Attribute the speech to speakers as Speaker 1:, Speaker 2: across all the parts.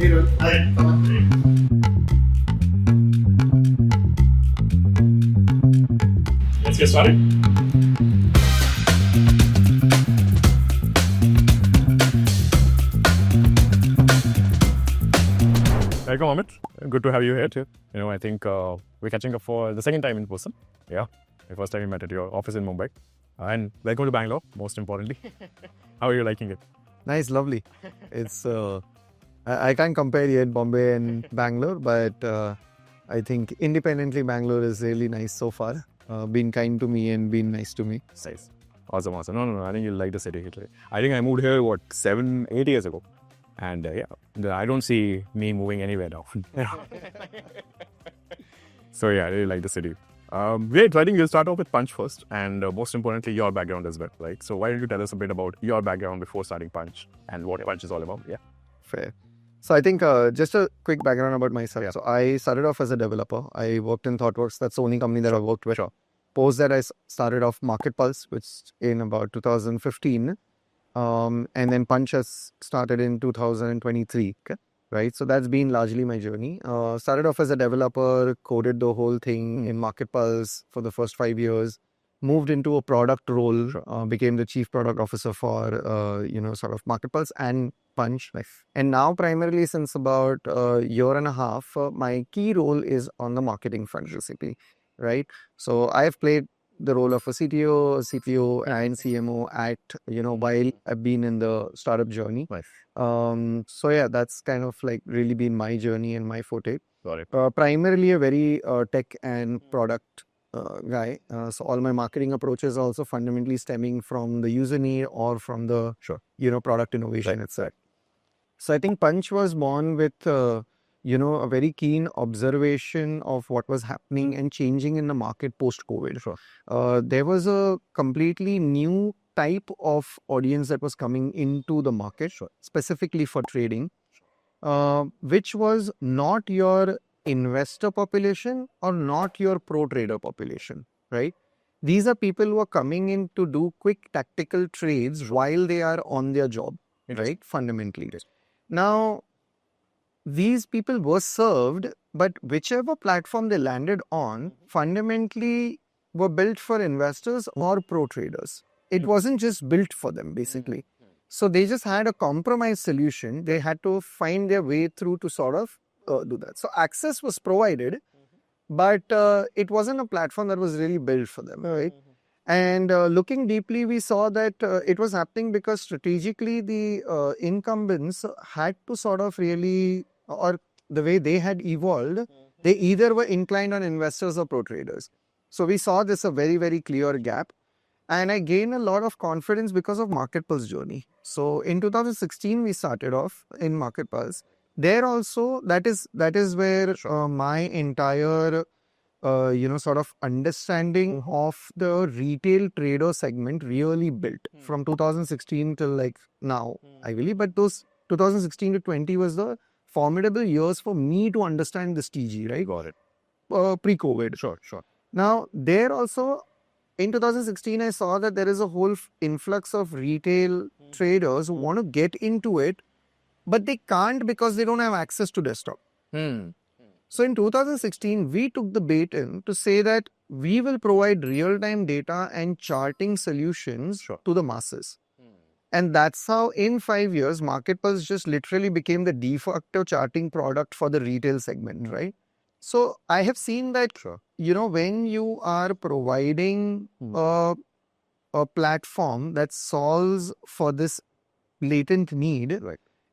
Speaker 1: Let's get started. Welcome, Amit. Good to have you here too. I think we're catching up for the second time in person. Yeah, the first time we met at your office in Mumbai. And welcome to Bangalore, most importantly. How are you liking it?
Speaker 2: Nice, lovely. It's I can't compare yet Bombay and Bangalore, but I think independently Bangalore is really nice so far. Been kind to me and been nice to me.
Speaker 1: Nice. Awesome. No. I think you'll like the city. I think I moved here, 7, 8 years ago. And I don't see me moving anywhere now. So yeah, I really like the city. Great. So I think we'll start off with Punch first, and most importantly, your background as well, right? So why don't you tell us a bit about your background before starting Punch and what Punch is all about? Yeah.
Speaker 2: Fair. So I think just a quick background about myself. Yeah. So I started off as a developer. I worked in ThoughtWorks. That's the only company that I worked with.
Speaker 1: Sure.
Speaker 2: Post that, I started off Market Pulse, which in about 2015. And then Punch has started in 2023. Okay. Right. So that's been largely my journey. Started off as a developer, coded the whole thing in Market Pulse for the first 5 years, moved into a product role,
Speaker 1: Sure.
Speaker 2: became the chief product officer for, sort of Market Pulse and Punch.
Speaker 1: Nice.
Speaker 2: And now primarily since about a year and a half, my key role is on the marketing front, basically. Right. So I've played the role of a CTO, CPO, and CMO at, while I've been in the startup journey.
Speaker 1: Nice.
Speaker 2: So yeah, that's kind of like really been my journey and my forte.
Speaker 1: Got it.
Speaker 2: Primarily a very tech and product guy. So all my marketing approaches are also fundamentally stemming from the user need or from the,
Speaker 1: Sure.
Speaker 2: Product innovation
Speaker 1: Right.
Speaker 2: itself. So I think Punch was born with, a very keen observation of what was happening and changing in the market post-COVID.
Speaker 1: Sure.
Speaker 2: There was a completely new type of audience that was coming into the market,
Speaker 1: Sure.
Speaker 2: specifically for trading, which was not your investor population or not your pro trader population, right? These are people who are coming in to do quick tactical trades while they are on their job, right? Fundamentally. Now, these people were served, but whichever platform they landed on fundamentally were built for investors or pro traders. It wasn't just built for them, basically. So they just had a compromise solution. They had to find their way through to sort of do that. So access was provided, but it wasn't a platform that was really built for them, right? And looking deeply, we saw that it was happening because strategically the incumbents had to sort of really, or the way they had evolved, they either were inclined on investors or pro traders. So we saw this a very, very clear gap. And I gained a lot of confidence because of Market Pulse journey. So in 2016, we started off in Market Pulse. There also, that is where my entire sort of understanding of the retail trader segment really built from 2016 till like now, I believe. But those 2016 to 20 was the formidable years for me to understand this TG, right?
Speaker 1: Got it.
Speaker 2: Pre-COVID.
Speaker 1: Sure.
Speaker 2: Now, there also, in 2016, I saw that there is a whole influx of retail traders who want to get into it, but they can't because they don't have access to desktop. So in 2016, we took the bait in to say that we will provide real-time data and charting solutions to the masses. And that's how in 5 years, Market Pulse just literally became the de facto charting product for the retail segment, right? So I have seen that, when you are providing a platform that solves for this latent need,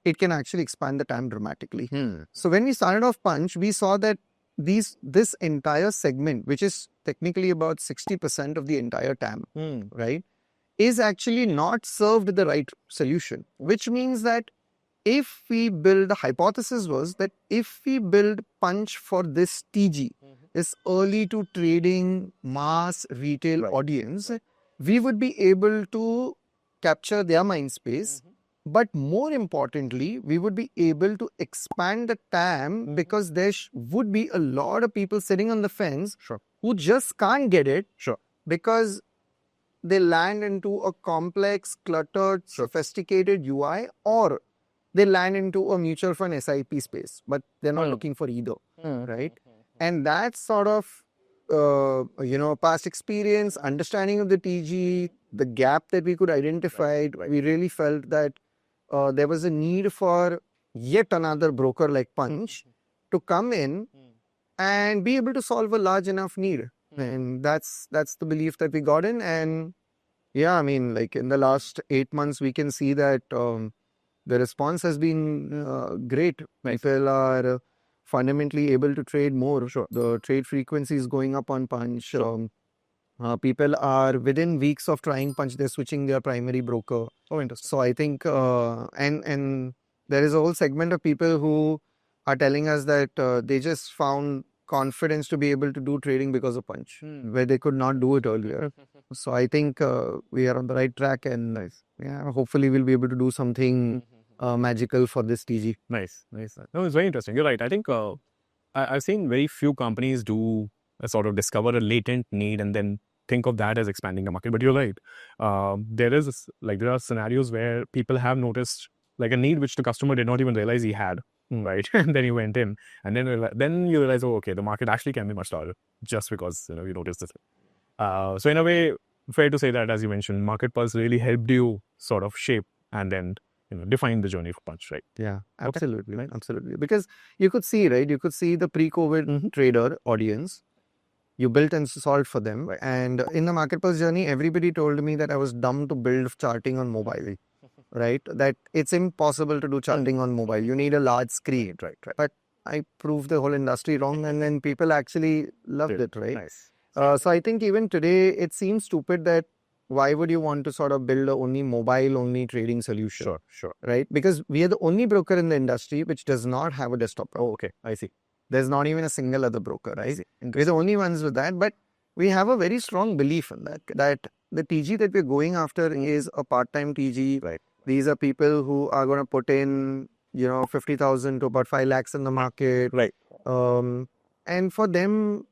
Speaker 2: it can actually expand the TAM dramatically. So when we started off Punch, we saw that this entire segment, which is technically about 60% of the entire TAM, right, is actually not served the right solution, which means that if we build, the hypothesis was that if we build Punch for this TG, this early to trading mass retail audience, we would be able to capture their mind space. But more importantly, we would be able to expand the TAM because there would be a lot of people sitting on the fence who just can't get it because they land into a complex, cluttered, sophisticated UI, or they land into a mutual fund SIP space, but they're not looking for either, right? And that's sort of, past experience, understanding of the TG, the gap that we could identify. We really felt that there was a need for yet another broker like Punch to come in and be able to solve a large enough need. And that's the belief that we got in. And yeah, I mean, like in the last 8 months, we can see that the response has been great. People are fundamentally able to trade more. The trade frequency is going up on Punch. People are within weeks of trying Punch, they're switching their primary broker.
Speaker 1: Oh, interesting.
Speaker 2: So I think, and there is a whole segment of people who are telling us that they just found confidence to be able to do trading because of Punch, where they could not do it earlier. So I think we are on the right track, and yeah, hopefully we'll be able to do something magical for this TG.
Speaker 1: Nice. No, it's very interesting. You're right. I think I've seen very few companies do a sort of discover a latent need and then think of that as expanding the market. But you're right. There are scenarios where people have noticed like a need which the customer did not even realize he had. Right, and then you went in, and then you realize, oh, okay, the market actually can be much larger just because you noticed this. So in a way, fair to say that, as you mentioned, Market Pulse really helped you sort of shape and then define the journey for Punch, right?
Speaker 2: Yeah, absolutely, right, absolutely. Because you could see, right, the pre-COVID trader audience. You built and solved for them, and in the Market Pulse journey, everybody told me that I was dumb to build charting on mobile. Right, that it's impossible to do charting on mobile. You need a large screen, right? But I proved the whole industry wrong, and then people actually loved it, right?
Speaker 1: Nice.
Speaker 2: So I think even today it seems stupid that why would you want to sort of build a only mobile-only trading solution?
Speaker 1: Sure.
Speaker 2: Right, because we are the only broker in the industry which does not have a desktop.
Speaker 1: Oh, okay, I see.
Speaker 2: There's not even a single other broker, right? We're the only ones with that, but we have a very strong belief in that the TG that we're going after is a part-time TG,
Speaker 1: right?
Speaker 2: These are people who are going to put in, 50,000 to about 5 lakhs in the market.
Speaker 1: Right.
Speaker 2: And for them,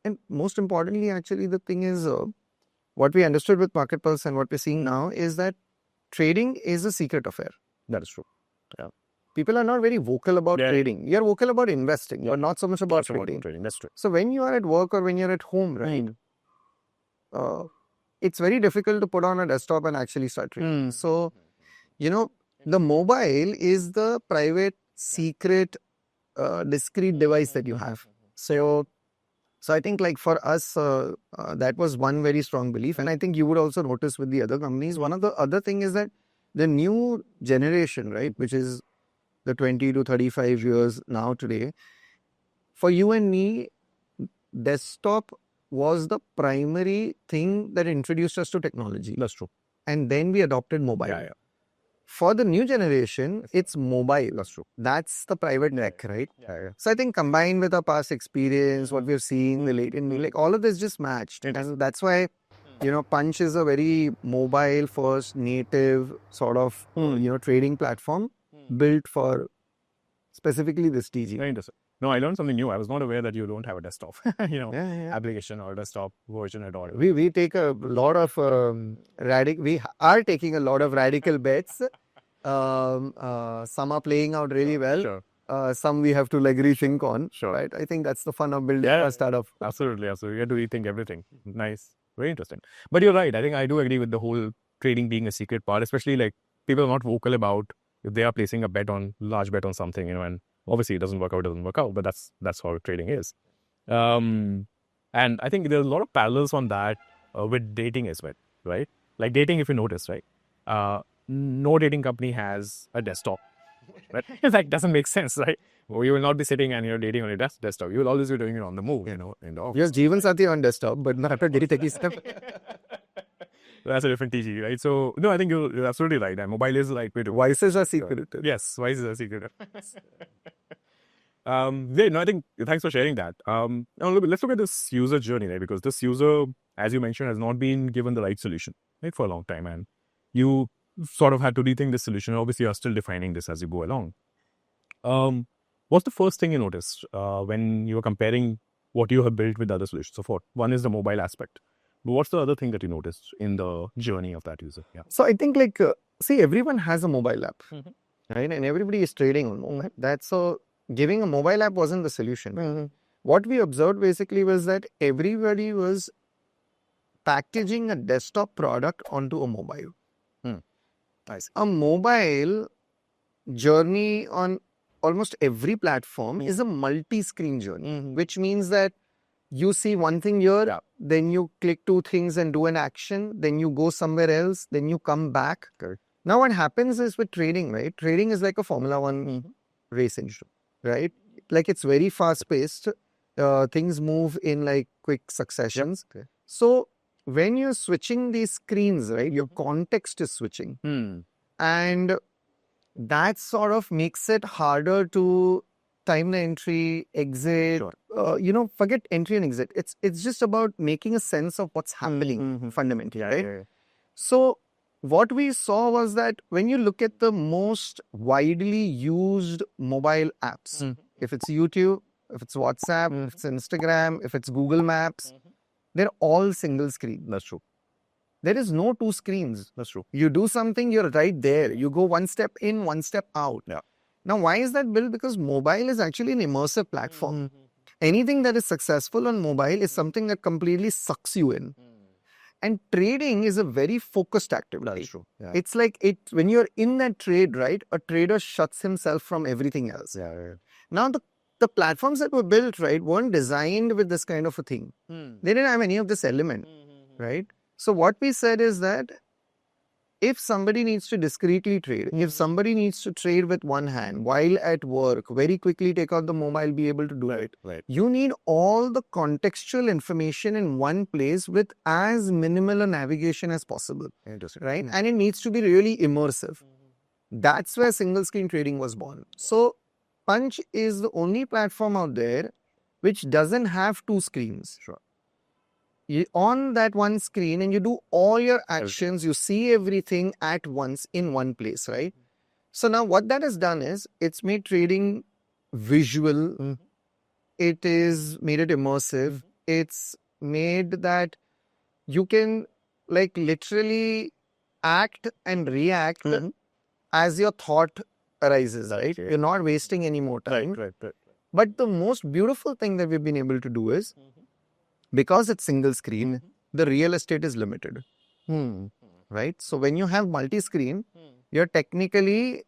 Speaker 2: and most importantly, actually, the thing is, what we understood with Market Pulse and what we're seeing now is that trading is a secret affair.
Speaker 1: That is true. Yeah.
Speaker 2: People are not very vocal about trading. You're vocal about investing, but not so much about trading.
Speaker 1: That's true.
Speaker 2: So when you are at work or when you're at home, right, it's very difficult to put on a desktop and actually start trading. So, the mobile is the private, secret, discrete device that you have. So I think like for us, that was one very strong belief. And I think you would also notice with the other companies, one of the other thing is that the new generation, right, which is the 20 to 35 years now today, for you and me, desktop was the primary thing that introduced us to technology.
Speaker 1: That's true.
Speaker 2: And then we adopted mobile.
Speaker 1: Yeah.
Speaker 2: For the new generation, it's mobile.
Speaker 1: That's true.
Speaker 2: That's the private tech, right?
Speaker 1: Yeah.
Speaker 2: So I think combined with our past experience, what we've seen, the latent, like all of this just matched. And that's why, Punch is a very mobile first native sort of, trading platform built for specifically this TG.
Speaker 1: Very interesting. No, I learned something new. I was not aware that you don't have a desktop, application or desktop version at all.
Speaker 2: We take a lot of we are taking a lot of radical bets. Some are playing out really well.
Speaker 1: Sure.
Speaker 2: Some we have to like rethink on.
Speaker 1: Sure.
Speaker 2: Right. I think that's the fun of building a startup.
Speaker 1: Absolutely. You have to rethink everything. Nice. Very interesting. But you're right. I think I do agree with the whole trading being a secret part, especially like people are not vocal about if they are placing a large bet on something, and obviously it doesn't work out, but that's how trading is. And I think there's a lot of parallels on that with dating as well, right? Like dating, if you notice, right? No dating company has a desktop. Right? That doesn't make sense, right? Well, you will not be sitting and you're dating on your desktop. You will always be doing it on the move, in the office.
Speaker 2: Yes, Jeevan Sathi on desktop, but not after dating stuff.
Speaker 1: That's a different TG, right? So, no, I think you're absolutely right. And mobile is like...
Speaker 2: Vices are secret.
Speaker 1: Yes, vices are secret. I think thanks for sharing that. Now, let's look at this user journey, right? Because this user, as you mentioned, has not been given the right solution, right, for a long time. And you sort of had to rethink this solution. Obviously, you're still defining this as you go along. What's the first thing you noticed when you were comparing what you have built with other solutions? So, one is the mobile aspect. But what's the other thing that you noticed in the journey of that user? Yeah.
Speaker 2: So I think everyone has a mobile app. right? And everybody is trading on mobile. Giving a mobile app wasn't the solution. What we observed basically was that everybody was packaging a desktop product onto a mobile.
Speaker 1: Nice.
Speaker 2: A mobile journey on almost every platform is a multi-screen journey, which means that you see one thing here, then you click two things and do an action, then you go somewhere else, then you come back.
Speaker 1: Correct.
Speaker 2: Now what happens is with trading, right? Trading is like a Formula One race engine, right? Like it's very fast-paced. Things move in like quick successions.
Speaker 1: Okay.
Speaker 2: So when you're switching these screens, right, your context is switching. And that sort of makes it harder to time the entry, exit, forget entry and exit. It's just about making a sense of what's happening fundamentally, right? So what we saw was that when you look at the most widely used mobile apps, if it's YouTube, if it's WhatsApp, if it's Instagram, if it's Google Maps, they're all single screen.
Speaker 1: That's true.
Speaker 2: There is no two screens.
Speaker 1: That's true.
Speaker 2: You do something, you're right there. You go one step in, one step out.
Speaker 1: Yeah.
Speaker 2: Now, why is that, Bill? Because mobile is actually an immersive platform. Anything that is successful on mobile is something that completely sucks you in. And trading is a very focused activity.
Speaker 1: That's true. Yeah.
Speaker 2: It's like when you're in that trade, right? A trader shuts himself from everything else. Now, the platforms that were built, right, weren't designed with this kind of a thing. They didn't have any of this element, right? So what we said is that if somebody needs to discreetly trade, if somebody needs to trade with one hand while at work, very quickly take out the mobile, be able to do it.
Speaker 1: Right.
Speaker 2: You need all the contextual information in one place with as minimal a navigation as possible.
Speaker 1: Interesting.
Speaker 2: Right? And it needs to be really immersive. That's where single screen trading was born. So Punch is the only platform out there which doesn't have two screens.
Speaker 1: Sure.
Speaker 2: On that one screen and you do all your actions, you see everything at once in one place, right? So now what that has done is it's made trading visual. It is made it immersive. It's made that you can like literally act and react as your thought arises, right? You're not wasting any more time.
Speaker 1: Right.
Speaker 2: But the most beautiful thing that we've been able to do is because it's single screen, the real estate is limited. Right? So when you have multi-screen, you're technically,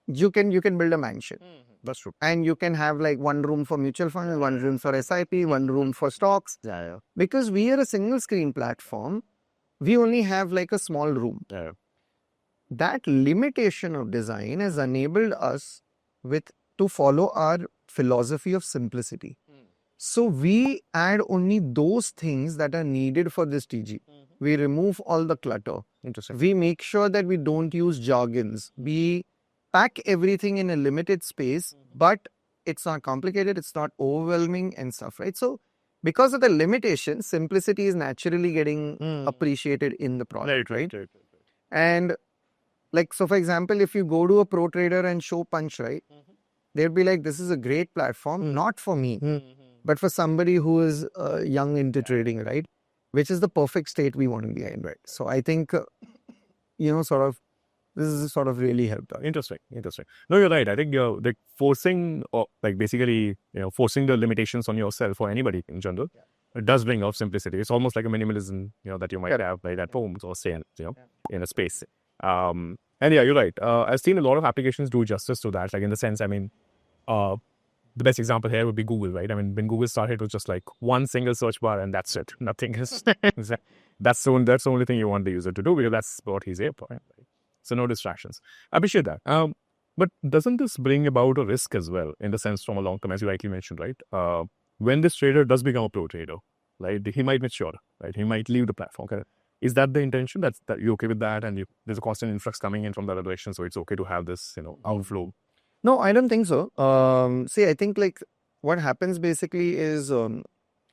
Speaker 2: you can build a mansion.
Speaker 1: That's true.
Speaker 2: And you can have like one room for mutual fund, one room for SIP, one room for stocks. Because we are a single screen platform, we only have like a small room. That limitation of design has enabled us to follow our philosophy of simplicity. So we add only those things that are needed for this TG. We remove all the clutter.
Speaker 1: Interesting.
Speaker 2: We make sure that we don't use jargons. We pack everything in a limited space, but it's not complicated, it's not overwhelming and stuff, right? So because of the limitation, simplicity is naturally getting appreciated in the product, right? And like, so for example, if you go to a pro trader and show Punch, right? They'll be like, this is a great platform, not for me, but for somebody who is young into trading, right? Which is the perfect state we want to be in, right? So I think, this is sort of really helped out.
Speaker 1: Interesting. No, you're right. I think you're like forcing, or like basically, forcing the limitations on yourself or anybody in general. It does bring out simplicity. It's almost like a minimalism, that you might have like at home or say, in a space. And yeah, you're right. I've seen a lot of applications do justice to that. Like in the sense, the best example here would be Google, right? I mean, when Google started, it was just like one single search bar and that's it. Nothing is. That's the only thing you want the user to do because that's what he's here for. Right? So no distractions. I appreciate that. But doesn't this bring about a risk as well, in the sense from a long term, as you rightly mentioned, right? When this trader does become a pro trader, right, he might mature, right? He might leave the platform. Okay? Is that the intention? That you're okay with that, and there's a constant influx coming in from the other direction, so it's okay to have this, outflow?
Speaker 2: No, I don't think so. See, I think like what happens basically is so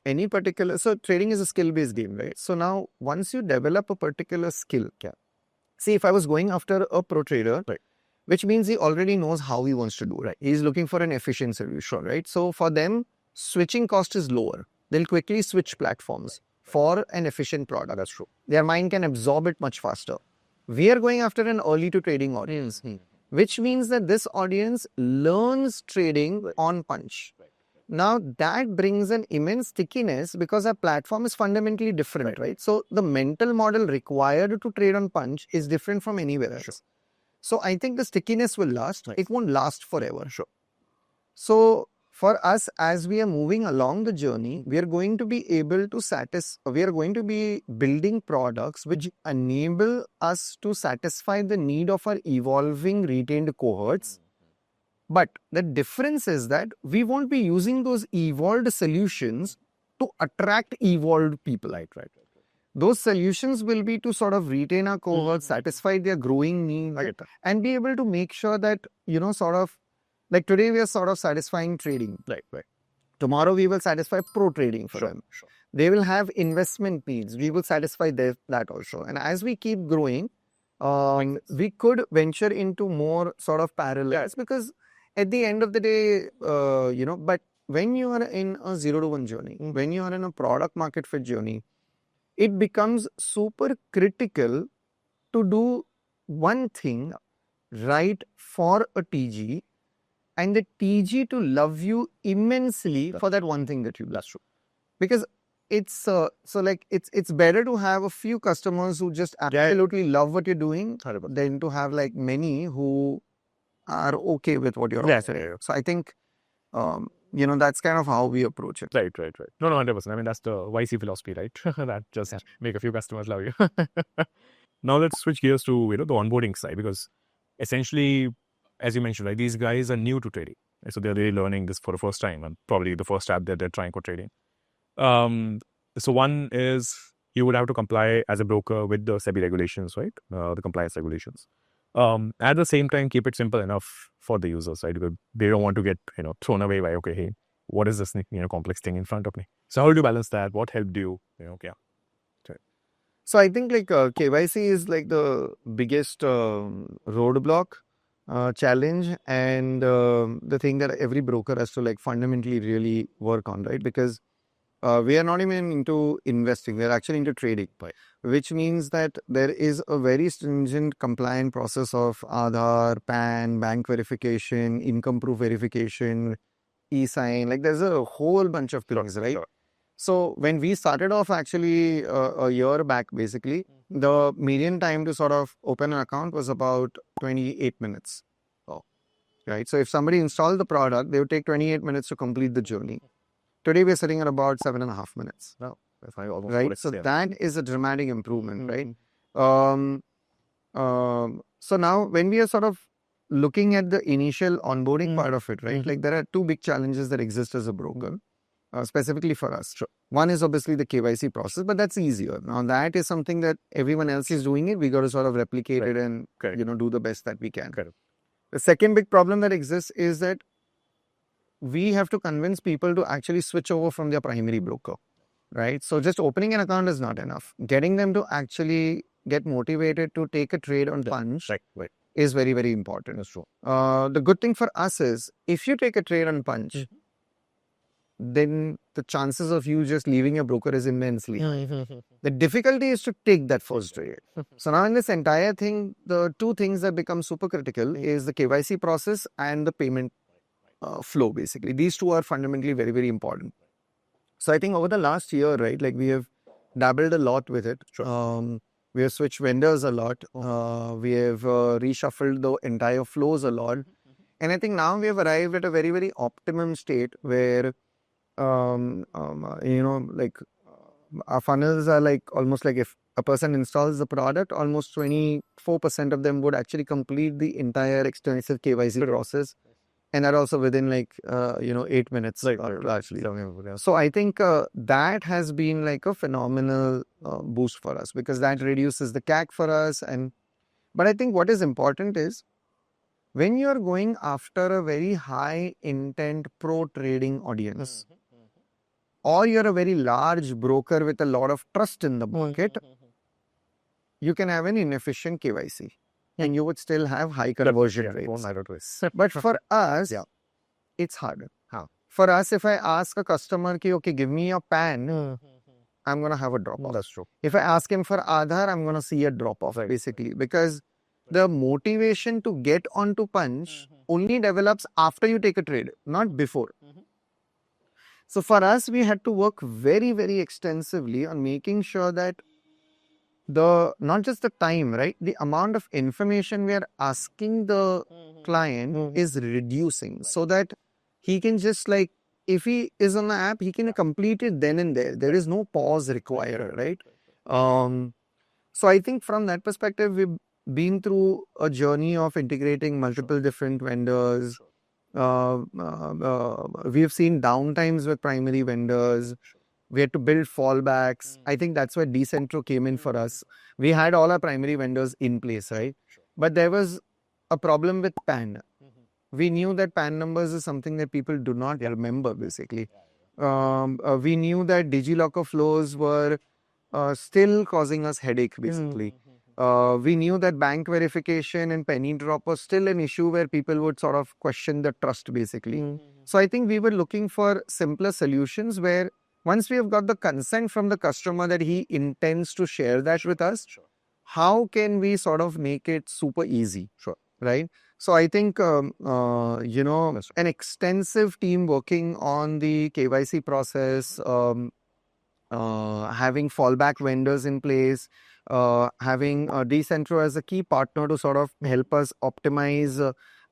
Speaker 2: trading is a skill-based game, right? So now once you develop a particular skill, see, if I was going after a pro trader,
Speaker 1: right,
Speaker 2: which means he already knows how he wants to do it. Right? He's looking for an efficient solution, right? So for them, switching cost is lower. They'll quickly switch platforms for an efficient product.
Speaker 1: That's true.
Speaker 2: Their mind can absorb it much faster. We are going after an early to trading audience. which means that this audience learns trading on punch. Now that brings an immense stickiness because our platform is fundamentally different, right? So the mental model required to trade on punch is different from anywhere else. So I think the stickiness will last. It won't last forever. So for us, as we are moving along the journey, we are going to be able to we are going to be building products which enable us to satisfy the need of our evolving retained cohorts. But the difference is that we won't be using those evolved solutions to attract evolved people. Right. Those solutions will be to sort of retain our cohorts, satisfy their growing needs, and be able to make sure that, sort of, like today we are sort of satisfying trading. Right. Tomorrow we will satisfy pro trading for them. They will have investment needs. We will satisfy that also. And as we keep growing, we could venture into more sort of parallels because at the end of the day, but when you are in a 0 to 1 journey, when you are in a product market fit journey, it becomes super critical to do one thing right for a TG and the TG to love you immensely for that one thing that you do. That's true. Because it's it's better to have a few customers who just absolutely love what you're doing than to have like many who are okay with what you're offering. So I think, that's kind of how we approach it.
Speaker 1: Right. No, 100%. I mean, that's the YC philosophy, right? That just make a few customers love you. Now let's switch gears to, the onboarding side, because essentially, as you mentioned, right, these guys are new to trading. Right? So they're really learning this for the first time and probably the first app that they're trying for trading. So one is you would have to comply as a broker with the SEBI regulations, right? The compliance regulations. At the same time, keep it simple enough for the users, right? Because they don't want to get, thrown away by, okay, hey, what is this, complex thing in front of me? So how do you balance that? What helped you?
Speaker 2: So I think like KYC is like the biggest roadblock, challenge, and the thing that every broker has to like fundamentally really work on, right? Because we are not even into investing, we are actually into trading, which means that there is a very stringent compliant process of Aadhaar, PAN, bank verification, income proof verification, e-sign, like there's a whole bunch of things, right? So when we started off actually a year back, basically, the median time to sort of open an account was about 28 minutes. Right? So if somebody installed the product, they would take 28 minutes to complete the journey. Today, we're sitting at about 7.5 minutes. Right? So that is a dramatic improvement, right? So now when we are sort of looking at the initial onboarding part of it, right? Like there are two big challenges that exist as a broker, specifically for us. One is obviously the KYC process, but that's easier. Now that is something that everyone else is doing it. We got to sort of replicate it and, do the best that we can. The second big problem that exists is that we have to convince people to actually switch over from their primary broker, right? So just opening an account is not enough. Getting them to actually get motivated to take a trade on punch is very, very important. That's true. The good thing for us is if you take a trade on punch, then the chances of you just leaving your broker is immensely high. The difficulty is to take that first trade. So now in this entire thing, the two things that become super critical is the KYC process and the payment flow, basically. These two are fundamentally very, very important. So I think over the last year, right, like we have dabbled a lot with it. We have switched vendors a lot. We have reshuffled the entire flows a lot. And I think now we have arrived at a very, very optimum state where, like our funnels are like almost like if a person installs the product, almost 24% of them would actually complete the entire extensive KYC process. And that also within like, 8 minutes. Actually. So I think that has been like a phenomenal boost for us because that reduces the CAC for us. But I think what is important is when you're going after a very high intent pro trading audience, or you're a very large broker with a lot of trust in the market, you can have an inefficient KYC. And you would still have high conversion rates. But for us, it's harder. For us, if I ask a customer, okay, give me your PAN, I'm going to have a drop-off. That's true. If I ask him for Aadhaar, I'm going to see a drop-off, basically. Because the motivation to get onto punch only develops after you take a trade, not before. So for us, we had to work very, very extensively on making sure that not just the time, right? The amount of information we are asking the client is reducing so that he can just like, if he is on the app, he can complete it then and there. There is no pause required, right? So I think from that perspective, we've been through a journey of integrating multiple different vendors. We have seen downtimes with primary vendors. We had to build fallbacks. I think that's where Decentro came in for us. We had all our primary vendors in place, right? But there was a problem with PAN. We knew that PAN numbers is something that people do not remember, basically. We knew that DigiLocker flows were still causing us headache, basically. We knew that bank verification and penny drop was still an issue where people would sort of question the trust, basically. So I think we were looking for simpler solutions where once we have got the consent from the customer that he intends to share that with us, how can we sort of make it super easy, right? So I think, an extensive team working on the KYC process, having fallback vendors in place, having Decentro as a key partner to sort of help us optimize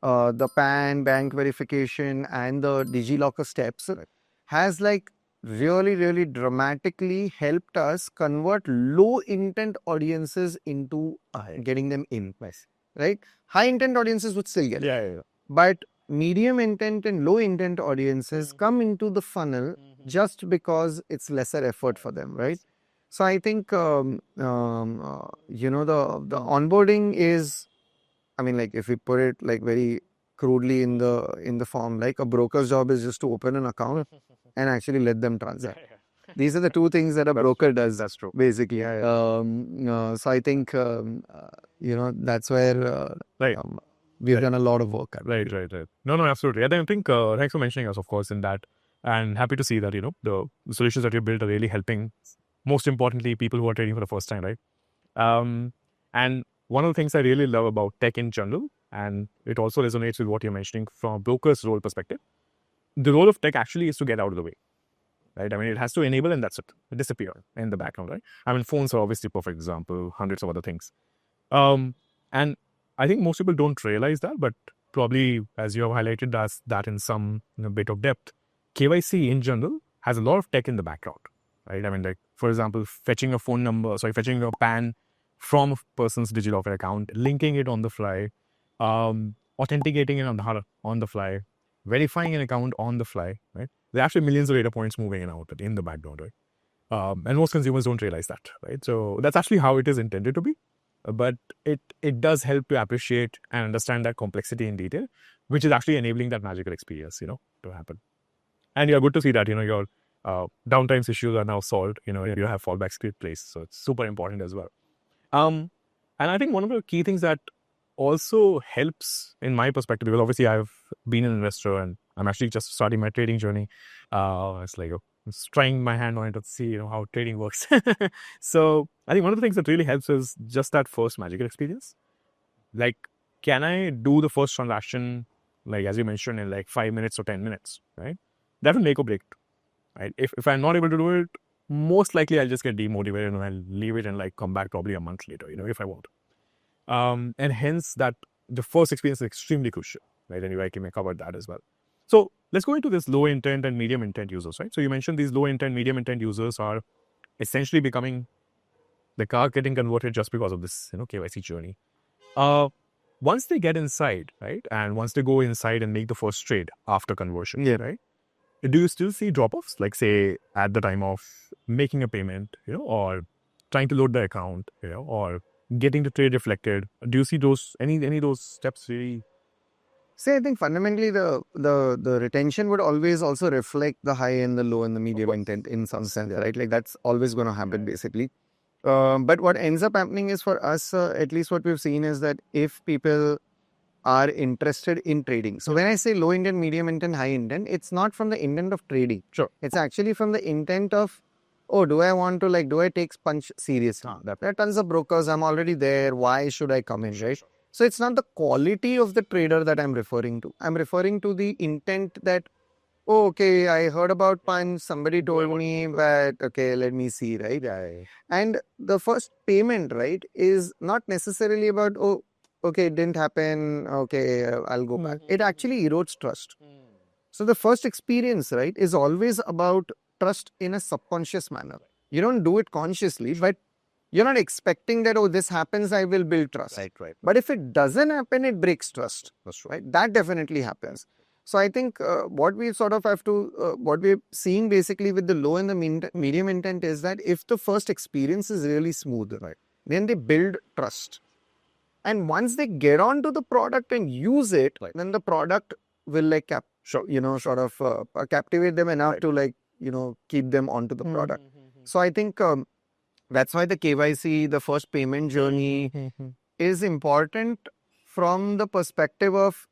Speaker 2: the PAN, bank verification and the DigiLocker steps has like really, really dramatically helped us convert low intent audiences into getting them in, right? High intent audiences would still get it. But medium intent and low intent audiences come into the funnel just because it's lesser effort for them, right? So I think, the onboarding is, I mean, like if we put it like very crudely in the form, like a broker's job is just to open an account and actually let them transact. These are the two things that a broker does. That's true. Basically. So I think, that's where we've done a lot of work.
Speaker 1: Right. No, absolutely. And I think, thanks for mentioning us, of course, in that. And happy to see that, the solutions that you built are really helping, most importantly, people who are trading for the first time, right? And one of the things I really love about tech in general, and it also resonates with what you're mentioning from a broker's role perspective, the role of tech actually is to get out of the way, right? I mean, it has to enable and that's it. Disappear in the background, right? I mean, phones are obviously a perfect example, hundreds of other things. And I think most people don't realize that, but probably, as you have highlighted, does that in some bit of depth. KYC in general has a lot of tech in the background, right? I mean, like, for example, fetching a fetching a PAN from a person's DigiLocker account, linking it on the fly, authenticating it on the fly, verifying an account on the fly, right? There are actually millions of data points moving in and out in the background, right? And most consumers don't realize that, right? So that's actually how it is intended to be. But it does help to appreciate and understand that complexity in detail, which is actually enabling that magical experience, to happen. And you're good to see that, your downtimes issues are now solved, you have fallbacks in place. So it's super important as well. And I think one of the key things that also helps in my perspective, because obviously I've been an investor and I'm actually just starting my trading journey. It's like, trying my hand on it to see, how trading works. So I think one of the things that really helps is just that first magical experience. Like, can I do the first transaction, like, as you mentioned, in like 5 minutes or 10 minutes, right? That will make or break, right? If I'm not able to do it, most likely I'll just get demotivated and I'll leave it and like come back probably a month later, if I want. And hence that the first experience is extremely crucial, right? And I can cover that as well. So let's go into this low intent and medium intent users, right? So you mentioned these low intent, medium intent users are essentially becoming the car getting converted just because of this, KYC journey. Once they get inside, right? And once they go inside and make the first trade after conversion, right? Do you still see drop-offs? Like, say, at the time of making a payment, or trying to load the account, or getting the trade reflected? Do you see those any of those steps really?
Speaker 2: See, I think fundamentally the retention would always also reflect the high and the low and the medium intent in some sense, right? Like that's always going to happen basically. But what ends up happening is for us, at least what we've seen is that if people are interested in trading. So when I say low intent, medium intent, high intent, it's not from the intent of trading.
Speaker 1: Sure.
Speaker 2: It's actually from the intent of, do I take punch seriously? There are tons of brokers. I'm already there. Why should I come in, right? So it's not the quality of the trader that I'm referring to. I'm referring to the intent that, oh, okay, I heard about PAN, somebody told me, but okay, let me see, right? And the first payment, right, is not necessarily about, oh, okay, it didn't happen, okay, I'll go back. It actually erodes trust. So the first experience, right, is always about trust in a subconscious manner. You don't do it consciously, but you're not expecting that, oh, this happens, I will build trust.
Speaker 1: Right.
Speaker 2: But if it doesn't happen, it breaks trust.
Speaker 1: That's true.
Speaker 2: Right? That definitely happens. So I think what we sort of have to, what we're seeing basically with the low and the medium intent is that if the first experience is really smooth,
Speaker 1: Right.
Speaker 2: then they build trust. And once they get onto the product and use it,
Speaker 1: Right.
Speaker 2: then the product will like, sort of captivate them enough
Speaker 1: Right.
Speaker 2: to like, keep them onto the product. So I think that's why the KYC, the first payment journey is important from the perspective of,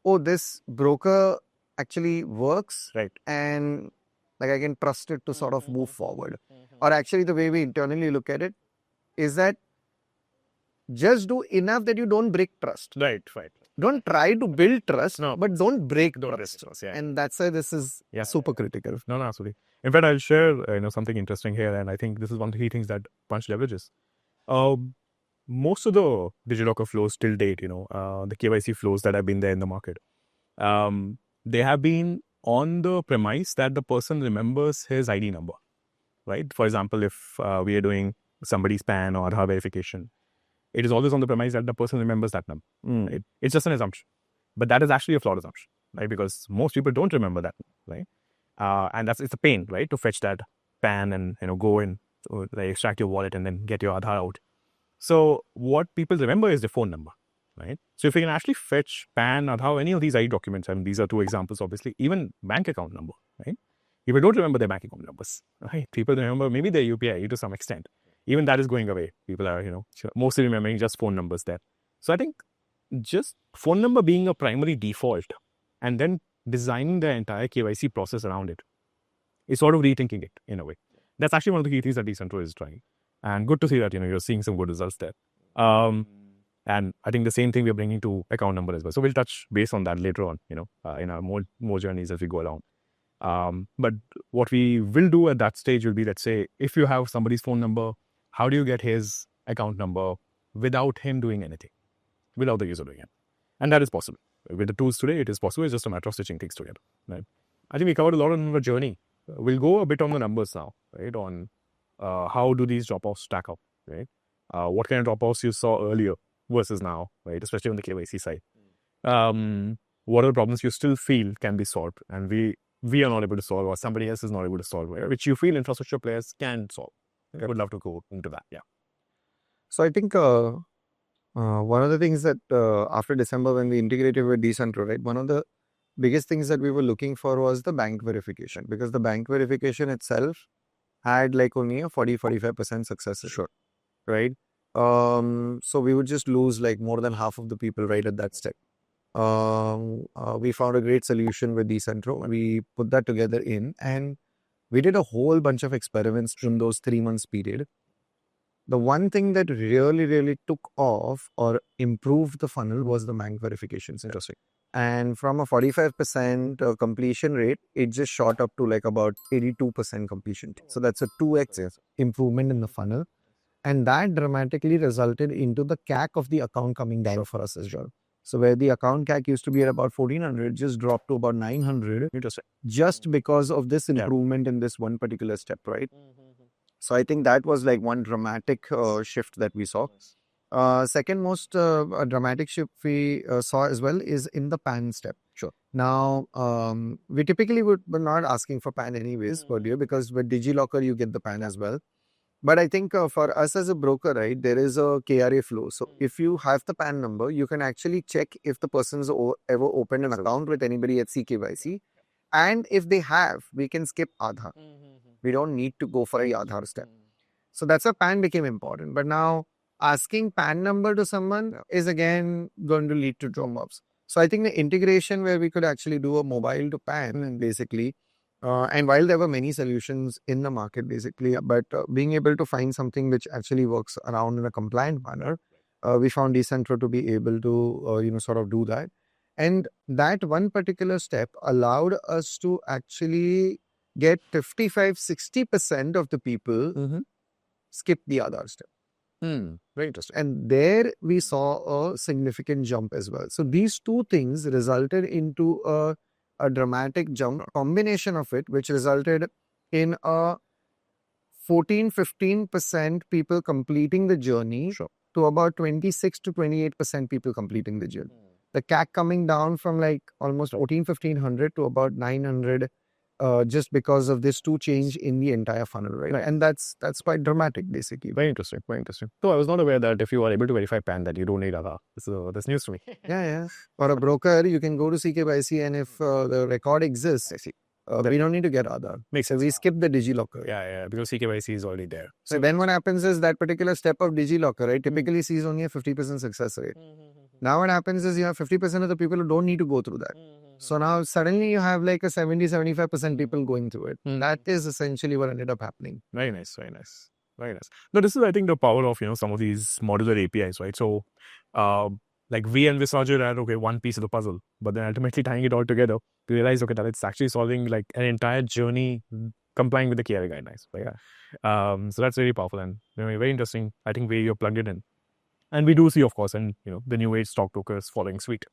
Speaker 2: oh, this broker actually works,
Speaker 1: Right.
Speaker 2: and like I can trust it to sort of move forward. Or actually the way we internally look at it is that just do enough that you don't break trust.
Speaker 1: Right.
Speaker 2: Don't try to build trust,
Speaker 1: No.
Speaker 2: but don't break
Speaker 1: Don't
Speaker 2: trust.
Speaker 1: break trust, yeah.
Speaker 2: And that's why this is
Speaker 1: Yeah.
Speaker 2: super critical.
Speaker 1: No, absolutely. In fact, I'll share something interesting here, and I think this is one of the key things that Punch leverages. Most of the digital flows till date, the KYC flows that have been there in the market, they have been on the premise that the person remembers his ID number, right? For example, if we are doing somebody's PAN or Aadhaar verification, it is always on the premise that the person remembers that number. Right? It's just an assumption, but that is actually a flawed assumption, right? Because most people don't remember that, right? And it's a pain, right, to fetch that PAN and go and extract your wallet and then get your Aadhaar out. So what people remember is the phone number, right? So if you can actually fetch PAN, Aadhaar, any of these ID documents, and these are two examples, obviously, even bank account number, right? People don't remember their bank account numbers, right? People remember maybe their UPI to some extent. Even that is going away. People are, mostly remembering just phone numbers there. So I think just phone number being a primary default and then designing the entire KYC process around it is sort of rethinking it in a way. That's actually one of the key things that Decentro is trying. And good to see that, you're seeing some good results there. And I think the same thing we're bringing to account number as well. So we'll touch base on that later on, in our more journeys as we go along. But what we will do at that stage will be, let's say, if you have somebody's phone number, how do you get his account number without him doing anything, without the user doing it? And that is possible. With the tools today, it is possible. It's just a matter of stitching things together, right? I think we covered a lot on the journey. We'll go a bit on the numbers now, right? On how do these drop-offs stack up, right? What kind of drop-offs you saw earlier versus now, right? Especially on the KYC side. What are the problems you still feel can be solved and we are not able to solve, or somebody else is not able to solve, which you feel infrastructure players can solve? I would love to go into that, yeah.
Speaker 2: So I think one of the things that after December when we integrated with Decentro, right, one of the biggest things that we were looking for was the bank verification, because the bank verification itself had like only a 40-45% success rate, right? So we would just lose like more than half of the people right at that step. We found a great solution with Decentro. We put that together and we did a whole bunch of experiments in those 3 months period. The one thing that really took off or improved the funnel was the bank verifications.
Speaker 1: Interesting.
Speaker 2: And from a 45% completion rate, it just shot up to like about 82% completion. So that's a 2x improvement in the funnel. And that dramatically resulted into the CAC of the account coming down for us as well. So where the account CAC used to be at about 1400, just dropped to about 900.
Speaker 1: Interesting.
Speaker 2: Just because of this improvement in this one particular step, right? So I think that was like one dramatic shift that we saw. Second most dramatic shift we saw as well is in the PAN step.
Speaker 1: Sure.
Speaker 2: Now, we typically were not asking for PAN anyways, because with DigiLocker, you get the PAN as well. But I think for us as a broker, right, there is a KRA flow. So if you have the PAN number, you can actually check if the person's ever opened an account with anybody at CKYC. And if they have, we can skip Aadhaar. We don't need to go for a Aadhaar step. So that's why PAN became important. But now asking PAN number to someone is again going to lead to drop-offs. So I think the integration where we could actually do a mobile to PAN and basically, and while there were many solutions in the market basically, but being able to find something which actually works around in a compliant manner we found Decentro to be able to, sort of do that. And that one particular step allowed us to actually get 55-60% of the people skip the Aadhaar step.
Speaker 1: Very interesting.
Speaker 2: And there we saw a significant jump as well. So these two things resulted into a dramatic jump, combination of it, which resulted in a 14-15% people completing the journey to about 26 to 28% people completing the journey. The CAC coming down from like almost 1,500 to about 900 just because of this two change in the entire funnel, right? And that's quite dramatic, basically.
Speaker 1: Very interesting. Very interesting. So I was not aware that if you are able to verify PAN, that you don't need Aadhaar. So that's news to me.
Speaker 2: Yeah. For a broker, you can go to CKYC, and if the record exists, we don't need to get Aadhaar.
Speaker 1: Makes
Speaker 2: So
Speaker 1: sense.
Speaker 2: we skip the DigiLocker.
Speaker 1: Yeah, because CKYC is already there.
Speaker 2: So then what happens is that particular step of DigiLocker, right, typically sees only a 50% success rate. Now what happens is you have 50% of the people who don't need to go through that. So now suddenly you have like a 70-75% people going through it. That is essentially what ended up happening.
Speaker 1: Very nice. Now this is, I think, the power of some of these modular APIs, right? So like we envisage it as one piece of the puzzle, but then ultimately tying it all together, we realize that it's actually solving like an entire journey, complying with the KRA guidelines. Right? So that's very powerful and very interesting. I think where you're plugged it in, and we do see, of course, and the new age stockbrokers following suite.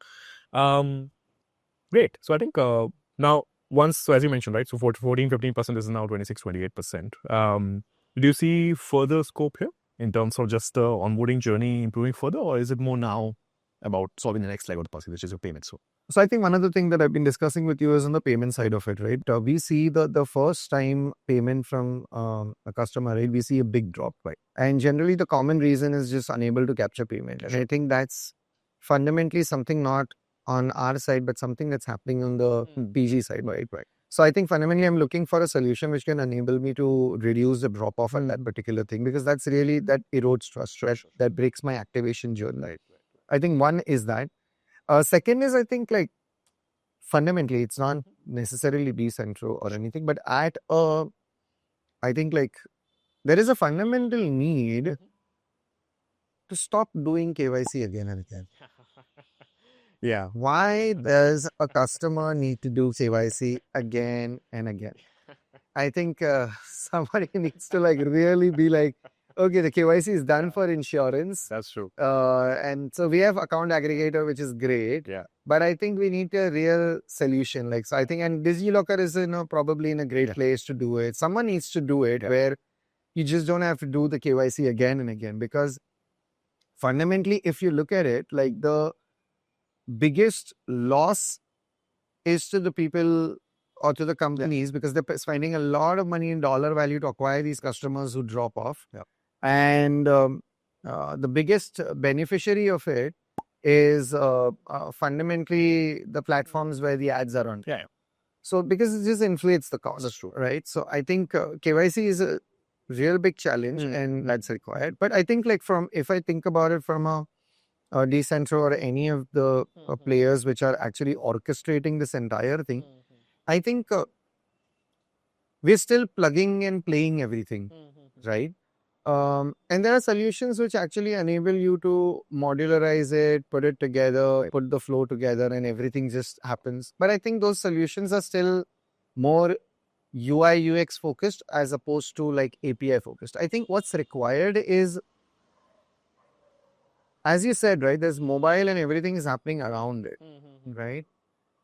Speaker 1: Great. So I think now so as you mentioned, right? So 14-15% is now 26-28%. Do you see further scope here in terms of just the onboarding journey improving further, or is it more now about solving the next leg of the puzzle, which is your payments?
Speaker 2: So I think one other thing that I've been discussing with you is on the payment side of it, right? We see the first time payment from a customer, right? We see a big drop, right? And generally the common reason is just unable to capture payment. And I think that's fundamentally something not on our side, but something that's happening on the PG side, right? So I think fundamentally I'm looking for a solution which can enable me to reduce the drop off on that particular thing, because that's really, that erodes trust, that breaks my activation journey. Right. I think one is that. Second is, I think, like, fundamentally it's not necessarily decentral or anything, but I think like there is a fundamental need to stop doing KYC again and again.
Speaker 1: Yeah.
Speaker 2: Why does a customer need to do KYC again and again? I think somebody needs to like really be like, okay, the KYC is done for insurance.
Speaker 1: That's true.
Speaker 2: And so we have account aggregator, which is great.
Speaker 1: Yeah.
Speaker 2: But I think we need a real solution. Like, so I think, and DigiLocker is probably in a great place to do it. Someone needs to do it where you just don't have to do the KYC again and again, because fundamentally, if you look at it, like the biggest loss is to the people or to the companies, because they're spending a lot of money in dollar value to acquire these customers who drop off.
Speaker 1: Yeah.
Speaker 2: And the biggest beneficiary of it is fundamentally the platforms where the ads are on.
Speaker 1: Yeah.
Speaker 2: So because it just inflates the cost.
Speaker 1: That's true.
Speaker 2: Right. So I think KYC is a real big challenge and that's required. But I think like if I think about it from a Decentro or any of the players which are actually orchestrating this entire thing, I think we're still plugging and playing everything, right? And there are solutions which actually enable you to modularize it, put it together, put the flow together, and everything just happens. But I think those solutions are still more UI UX focused as opposed to like API focused. I think what's required is, as you said, right, there's mobile and everything is happening around it, right?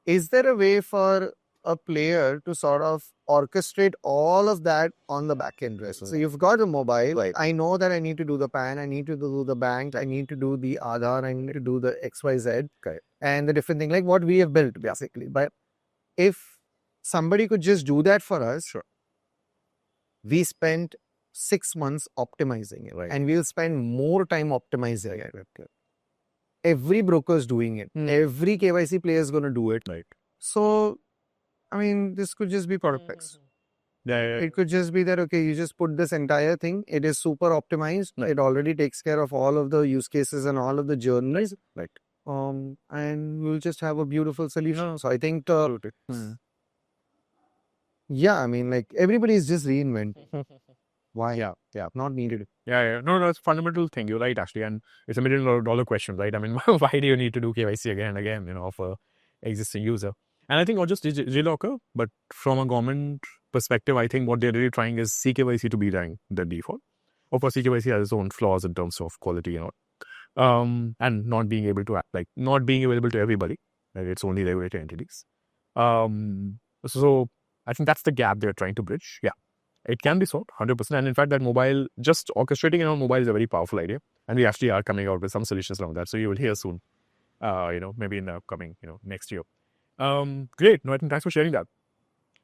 Speaker 2: Is there a way for a player to sort of orchestrate all of that on the back end, right? So you've got a mobile. Right. I know that I need to do the PAN, I need to do the bank, I need to do the Aadhaar, I need to do the XYZ, and the different thing, like what we have built basically. But if somebody could just do that for us, we spent 6 months optimizing it, and we'll spend more time optimizing it. Every broker is doing it. Every KYC player is going to do it.
Speaker 1: Right.
Speaker 2: So, I mean, this could just be product X.
Speaker 1: Yeah.
Speaker 2: It could just be that, okay, you just put this entire thing. It is super optimized. It already takes care of all of the use cases and all of the journeys.
Speaker 1: Right.
Speaker 2: And we'll just have a beautiful solution. So I think, yeah, I mean, like everybody is just reinventing. Why?
Speaker 1: Yeah.
Speaker 2: Not needed.
Speaker 1: Yeah. No, it's a fundamental thing. You're right, actually. And it's $1 million question, right? I mean, why do you need to do KYC again and again, of a existing user? And I think not just DigiLocker, but from a government perspective, I think what they're really trying is CKYC to be the default. Of course, CKYC has its own flaws in terms of quality and all. And not being able to not being available to everybody. Right? It's only regulated entities. So I think that's the gap they're trying to bridge. Yeah. It can be solved 100%. And in fact, that just orchestrating it on mobile is a very powerful idea. And we actually are coming out with some solutions around that. So you will hear soon, maybe in the upcoming, next year. Great. No, I think thanks for sharing that.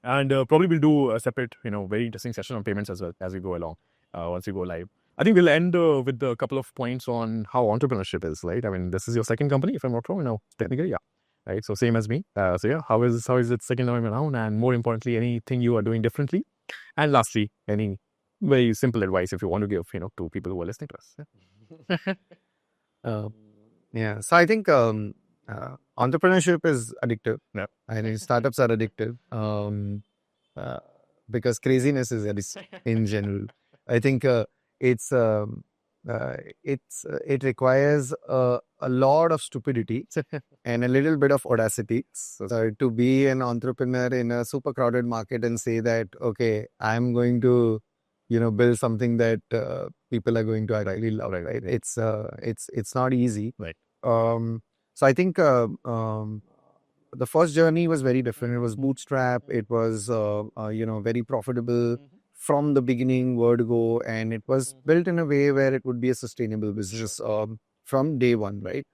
Speaker 1: And probably we'll do a separate, very interesting session on payments as well as we go along, once we go live. I think we'll end with a couple of points on how entrepreneurship is, right? I mean, this is your second company, if I'm not wrong, technically, yeah. Right. So same as me. So yeah, how is it second time around? And more importantly, anything you are doing differently? And lastly, any very simple advice if you want to give, to people who are listening to us.
Speaker 2: Yeah. So I think entrepreneurship is addictive.
Speaker 1: Yeah.
Speaker 2: I think startups are addictive because craziness is addictive in general. I think it requires a lot of stupidity and a little bit of audacity to be an entrepreneur in a super crowded market and say that, okay, I'm going to, build something that people are going to actually love. Right? It's not easy.
Speaker 1: Right.
Speaker 2: So I think the first journey was very different. It was bootstrap. It was very profitable from the beginning, vertigo, and it was built in a way where it would be a sustainable business from day one, right?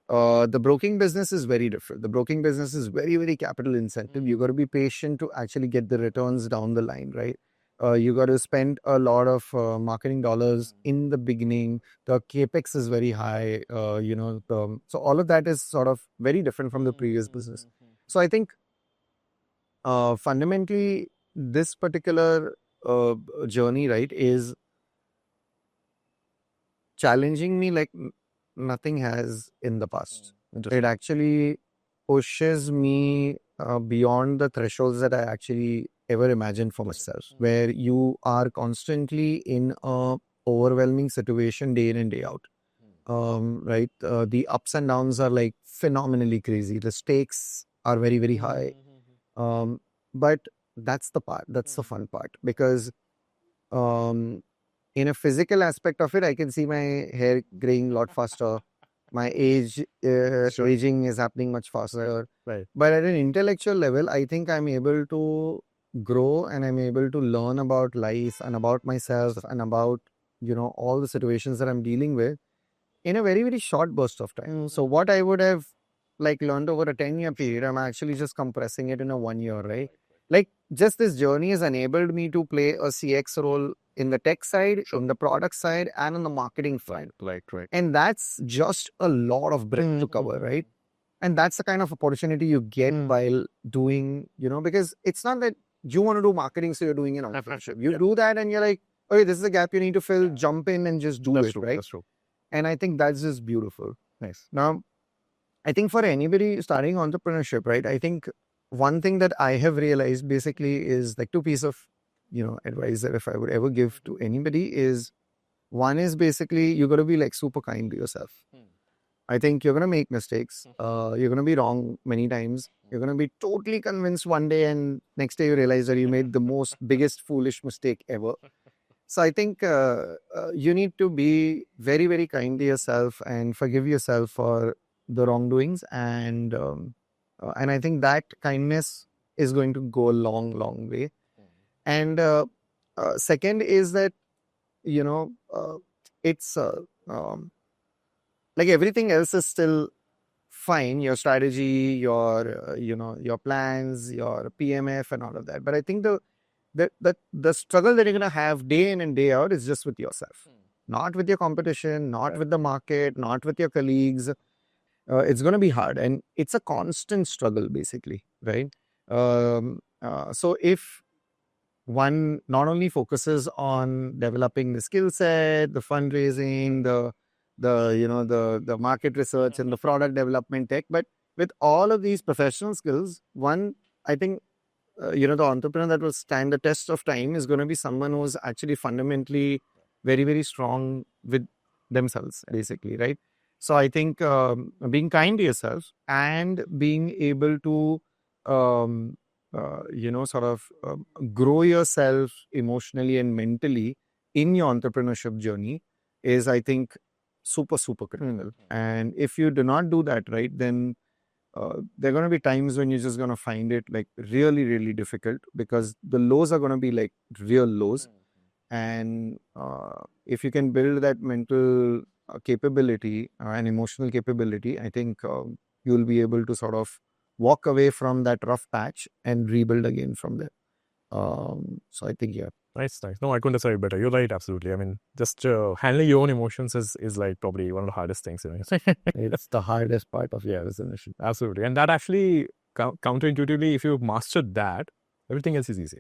Speaker 2: The broking business is very different. The broking business is very, very capital intensive. You got to be patient to actually get the returns down the line, right? You got to spend a lot of marketing dollars in the beginning. The capex is very high, so all of that is sort of very different from the previous business. So I think fundamentally this particular journey, right, is challenging me like nothing has in the past. It actually pushes me beyond the thresholds that I actually ever imagined for myself, where you are constantly in a overwhelming situation day in and day out. Right? The ups and downs are like phenomenally crazy. The stakes are very, very high. But that's the part. That's the fun part, because in a physical aspect of it, I can see my hair graying a lot faster. My aging is happening much faster.
Speaker 1: Right.
Speaker 2: But at an intellectual level, I think I'm able to grow and I'm able to learn about life and about myself and about, all the situations that I'm dealing with in a very, very short burst of time. So what I would have learned over a 10-year period, I'm actually just compressing it in a 1 year, right? Just this journey has enabled me to play a CX role in the tech side, in the product side, and on the marketing side.
Speaker 1: Right.
Speaker 2: And that's just a lot of breadth to cover, right? And that's the kind of opportunity you get while doing, because it's not that you want to do marketing, so you're doing an entrepreneurship. You do that and you're like, okay, this is a gap you need to fill, jump in and just do
Speaker 1: That's
Speaker 2: it,
Speaker 1: true.
Speaker 2: right?
Speaker 1: That's true.
Speaker 2: And I think that's just beautiful.
Speaker 1: Nice.
Speaker 2: Now, I think for anybody starting entrepreneurship, right, I think one thing that I have realized basically is two pieces of, advice that if I would ever give to anybody is, one is basically you got to be super kind to yourself. I think you're going to make mistakes. You're going to be wrong many times. You're going to be totally convinced one day and next day you realize that you made the biggest foolish mistake ever. So I think you need to be very, very kind to yourself and forgive yourself for the wrongdoings. And I think that kindness is going to go a long, long way. And second is that, it's everything else is still fine. Your strategy, your plans, your PMF and all of that. But I think the struggle that you're going to have day in and day out is just with yourself, not with your competition, not with the market, not with your colleagues. It's going to be hard and it's a constant struggle basically, right? So if one not only focuses on developing the skill set, the fundraising, the market research and the product development tech, but with all of these professional skills, one, I think the entrepreneur that will stand the test of time is going to be someone who's actually fundamentally very, very strong with themselves, basically, right? So I think being kind to yourself and being able to, sort of grow yourself emotionally and mentally in your entrepreneurship journey is, I think, super, super critical. And if you do not do that, right, then there are going to be times when you're just going to find it like really, really difficult because the lows are going to be like real lows. And if you can build that mental capability and emotional capability, I think you'll be able to sort of walk away from that rough patch and rebuild again from there. So I think, yeah.
Speaker 1: Nice. No, I couldn't have said it better. You're right, absolutely. I mean, just handling your own emotions is like probably one of the hardest things.
Speaker 2: That's the hardest part of your resolution.
Speaker 1: Absolutely. And that actually, counterintuitively, if you mastered that, everything else is easy.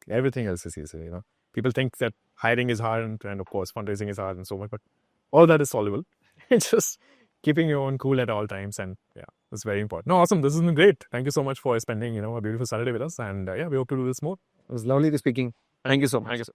Speaker 1: Everything else is easy, People think that hiring is hard and of course, fundraising is hard and so much, but all that is solvable. It's just keeping your own cool at all times. And yeah, it's very important. No, awesome. This has been great. Thank you so much for spending, a beautiful Saturday with us. And yeah, we hope to do this more.
Speaker 2: It was lovely to speaking. Thank you so much.
Speaker 1: Thank you, sir.